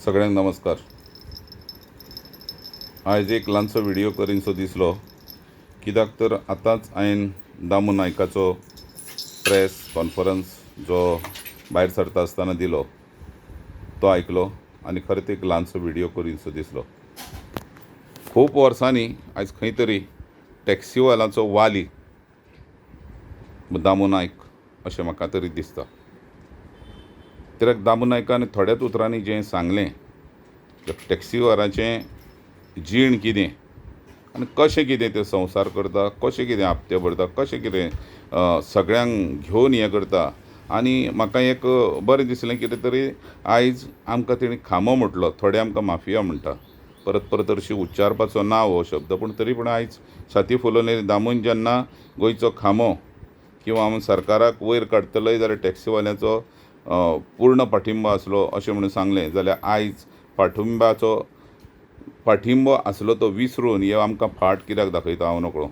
सगळ्यांक नमस्कार। आज एक ल्हानसो व्हिडिओ करीनसो दिसलो, कित्याक तर आतांच हांवें दामू नायकाचो प्रेस कॉन्फरन्स जो भायर सरता आसतना दिलो तो आयकलो आनी खरेंच एक ल्हानसो व्हिडिओ करीनसो दिसलो। खूब वर्सांनी आयज खंय तरी टॅक्सीवालांचो वाली दामू नायक अशें म्हाका तरी दिसता। कित्याक दामू नायकान थोड्याच उतरांनी जें सांगलें टॅक्सीवाराचें जीण कितें आनी कशें कितें ते संवसार करता, कशें कितें हप्ते भरता, कशें कितें सगळ्यांक घेवन हें करता। आनी म्हाका एक बरें दिसलें कितें तरी आयज आमकां तेणी खामो म्हटलो, थोडे आमकां माफिया म्हणटा। परत परत हरशीं उच्चारपाचो ना हो शब्द, पूण तरी पूण आयज छाती फुलोवन दामून जेन्ना गोंयचो खामो किंवा आमी सरकाराक वयर काडटले जाल्यार टॅक्सीवाल्यांचो पूर्ण पाठिंबो आसलो अशें म्हणून सांगलें, जाल्यार आयज पाठिंबो आसलो तो विसरून हे आमकां फाट कित्याक दाखयता हांव नकळो।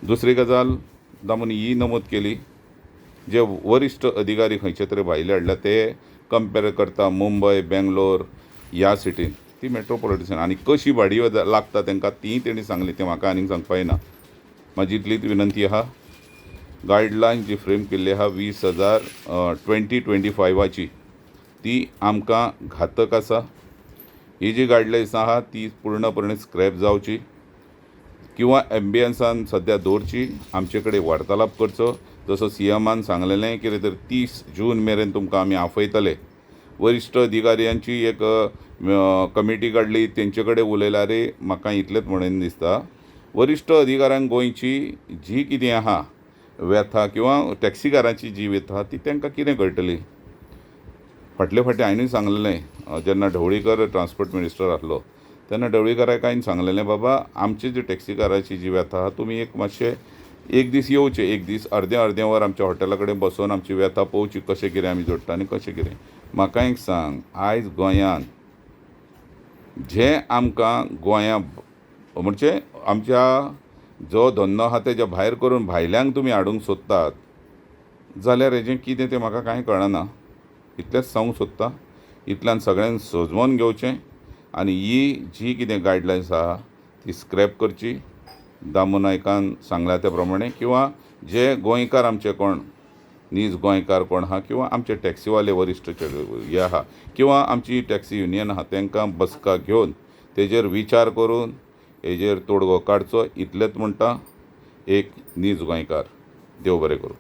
दुसरी गजाल दामून ही नमूद केली, जे वरिश्ठ अधिकारी खंयचे तरी भायले हाडल्या ते कंपेर करता मुंबय बेंगलोर ह्या सिटीन, ती मेट्रोपॉलिटन आनी कशी भाडी लागता तांकां ती तेणी सांगली, तें म्हाका आनीक सांगपाक येना। म्हाजी इतलीच विनंती आहा, गायडलायन जी फ्रेम केल्ली आहा 2025ची ती आमकां घातक आसा। ही जी गायडलायन्स आहा ती पूर्णपणे स्क्रॅप जावची किंवा एम्बियन्सान सद्या दवरची, आमचे कडेन वार्तालाप करचो। जसो सीएमान सांगलेलें कितें तर 30 जून मेरेन तुमकां आमी आफयतले। वरिश्ठ अधिकाऱ्यांची एक कमिटी काडली, तेंचे कडेन उलयल्यार म्हाका इतलेंच म्हणून दिसता, वरिश्ठ अधिकाऱ्यांक गोंयची जी कितें आहा व्यथा किंवा टॅक्सीकारांची जी व्यथा ती तांकां कितें कळटली। फाटले फाटी हांवेंय सांगलेलें, जेन्ना ढवळीकर ट्रान्सपोर्ट मिनिस्टर आसलो तेन्ना ढवळीकराक हांवें सांगलेलें, बाबा आमची जी टॅक्सीकाराची जी व्यथा आहा तुमी एक मातशें एक दीस येवचें, एक दीस अर्दें वर आमच्या हॉटेला कडेन बसून आमची व्यथा पळोवची, कशें कितें आमी जोडटा आनी कशें कितें। म्हाका एक सांग, आयज गोंयांत जें आमकां गोंया म्हणजे आमच्या जो धंदो आहा तेज्या भायर करून भायल्यांक तुमी हाडूंक सोदतात जाल्यार हेजें कितें तें म्हाका कांय कळना। इतलेंच सांगूंक सोदता, इतल्यान सगळ्यांनी समजून घेवचें आनी ही जी कितें गायडलायन्स आहा ती स्क्रॅप करची दामू नायकान सांगल्या त्या प्रमाणे, किंवा जे गोंयकार आमचे कोण नीज गोंयकार कोण आहा किंवा आमचे टॅक्सीवाले वरिश्ठ हे आहा किंवा आमची टॅक्सी युनियन आहा तांकां बसका घेवन तेजेर विचार करून हेजेर तोडगो काडचो, इतलेंच म्हणटा। एक नीज गोंयकार, देव बरें करूं।